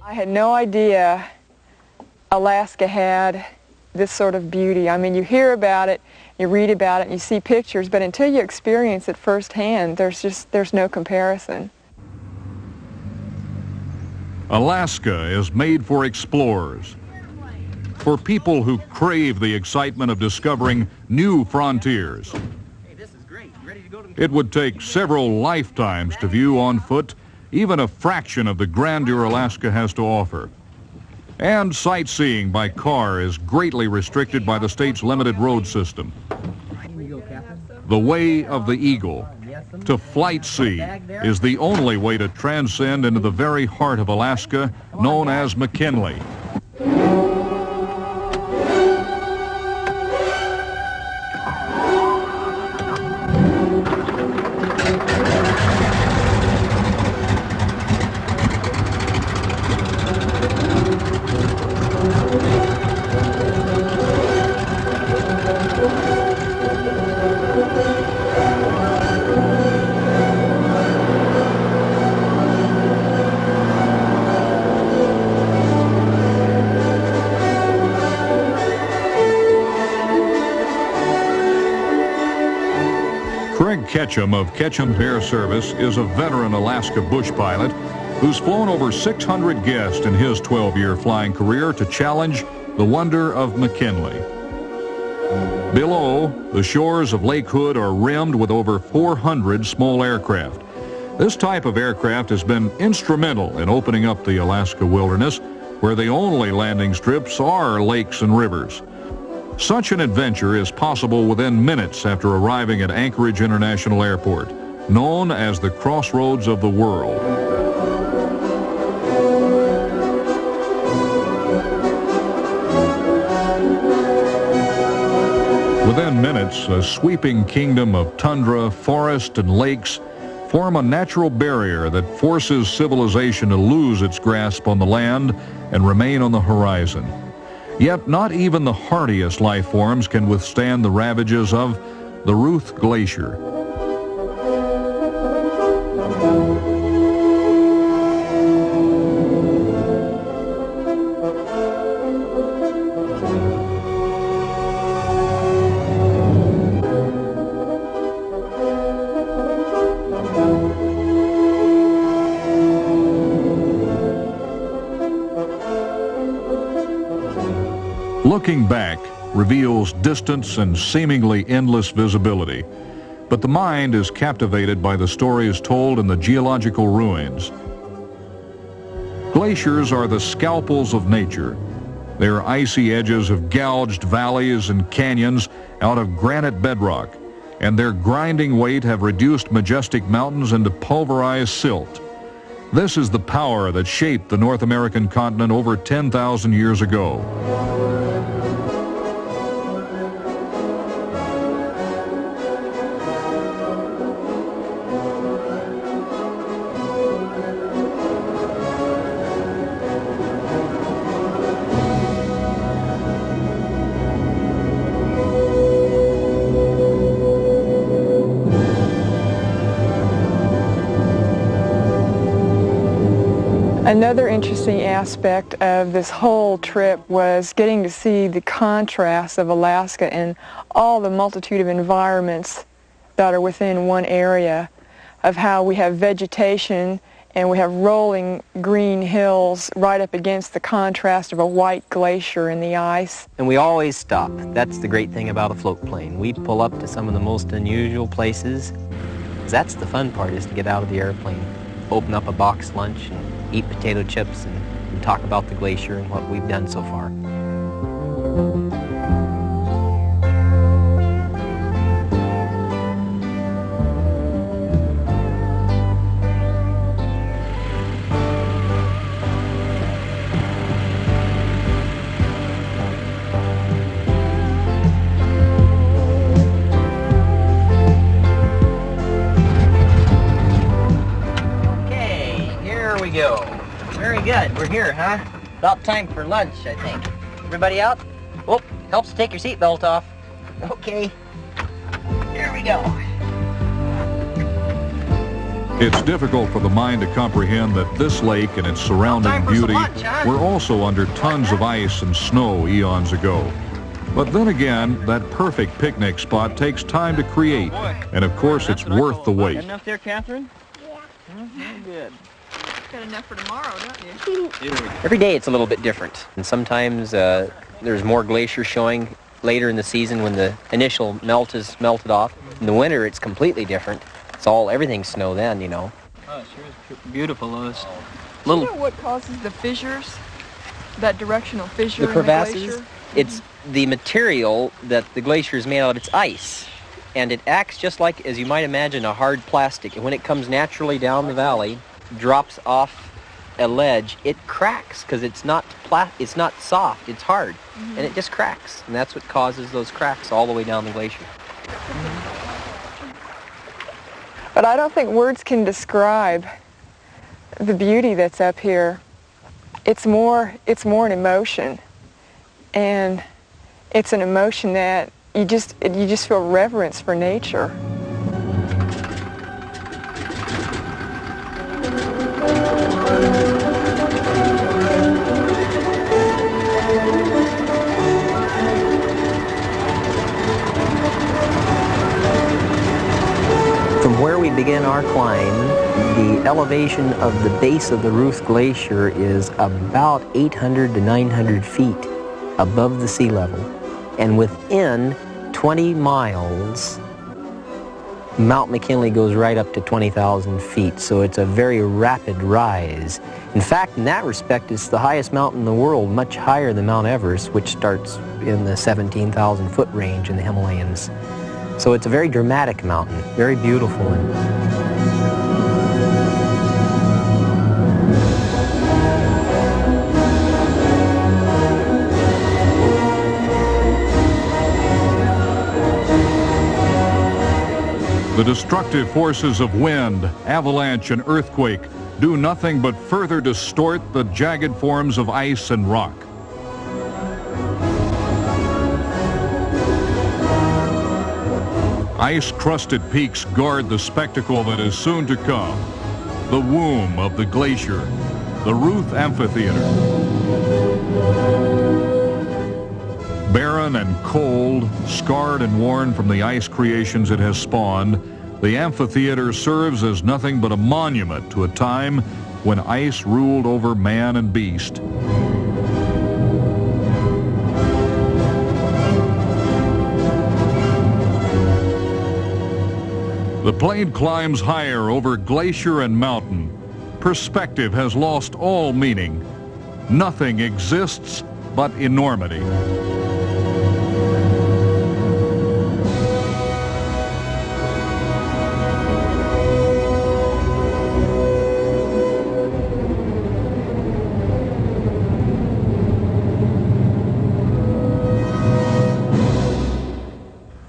I had no idea Alaska had this sort of beauty. I mean, you hear about it, you read about it, and you see pictures, but until you experience it firsthand, there's no comparison. Alaska is made for explorers, for people who crave the excitement of discovering new frontiers. It would take several lifetimes to view on foot even a fraction of the grandeur Alaska has to offer. And sightseeing by car is greatly restricted by the state's limited road system. The way of the eagle, to flight see, is the only way to transcend into the very heart of Alaska, known as McKinley. Ketchum of Ketchum Air Service is a veteran Alaska bush pilot who's flown over 600 guests in his 12-year flying career to challenge the wonder of McKinley. Below, the shores of Lake Hood are rimmed with over 400 small aircraft. This type of aircraft has been instrumental in opening up the Alaska wilderness, where the only landing strips are lakes and rivers. Such an adventure is possible within minutes after arriving at Anchorage International Airport, known as the crossroads of the world. Within minutes, a sweeping kingdom of tundra, forest, and lakes form a natural barrier that forces civilization to lose its grasp on the land and remain on the horizon. Yet not even the hardiest life forms can withstand the ravages of the Ruth Glacier. Looking back reveals distance and seemingly endless visibility, but the mind is captivated by the stories told in the geological ruins. Glaciers are the scalpels of nature. Their icy edges have gouged valleys and canyons out of granite bedrock, and their grinding weight have reduced majestic mountains into pulverized silt. This is the power that shaped the North American continent over 10,000 years ago. Another interesting aspect of this whole trip was getting to see the contrast of Alaska and all the multitude of environments that are within one area, of how we have vegetation and we have rolling green hills right up against the contrast of a white glacier in the ice. And we always stop. That's the great thing about a float plane. We pull up to some of the most unusual places. That's the fun part, is to get out of the airplane, open up a box lunch, and eat potato chips and talk about the glacier and what we've done so far. Go. Very good. We're here, huh? About time for lunch, I think. Everybody out? Oh, helps to take your seatbelt off. Okay. Here we go. It's difficult for the mind to comprehend that this lake and its surrounding beauty were also under tons of ice and snow eons ago. But then again, that perfect picnic spot takes time to create, and of course it's worth the wait. Got enough there, Catherine? Yeah. Good. Got enough for tomorrow, don't you? Every day it's a little bit different, and sometimes there's more glacier showing later in the season when the initial melt is melted off. In the winter it's completely different. It's everything's snow then, you know. Oh, it sure is beautiful, those Do you know what causes the fissures? That directional fissure The in the crevasses, glacier? it's the material that the glacier is made out of. It's ice, and it acts just like, as you might imagine, a hard plastic. And when it comes naturally down the valley, drops off a ledge, it cracks because it's not soft, it's hard, and it just cracks, and that's what causes those cracks all the way down the glacier. But I don't think words can describe the beauty that's up here. It's more an emotion, and it's an emotion that you just feel reverence for nature. From where we begin our climb, the elevation of the base of the Ruth Glacier is about 800 to 900 feet above the sea level. And within 20 miles, Mount McKinley goes right up to 20,000 feet, so it's a very rapid rise. In fact, in that respect, it's the highest mountain in the world, much higher than Mount Everest, which starts in the 17,000 foot range in the Himalayas. So it's a very dramatic mountain, very beautiful. The destructive forces of wind, avalanche, and earthquake do nothing but further distort the jagged forms of ice and rock. Ice-crusted peaks guard the spectacle that is soon to come, the womb of the glacier, the Ruth Amphitheater. Barren and cold, scarred and worn from the ice creations it has spawned, the amphitheater serves as nothing but a monument to a time when ice ruled over man and beast. The plane climbs higher over glacier and mountain. Perspective has lost all meaning. Nothing exists but enormity.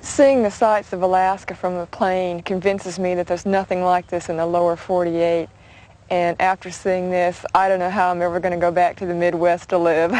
Seeing the sights of Alaska from the plane convinces me that there's nothing like this in the lower 48. And after seeing this, I don't know how I'm ever going to go back to the Midwest to live.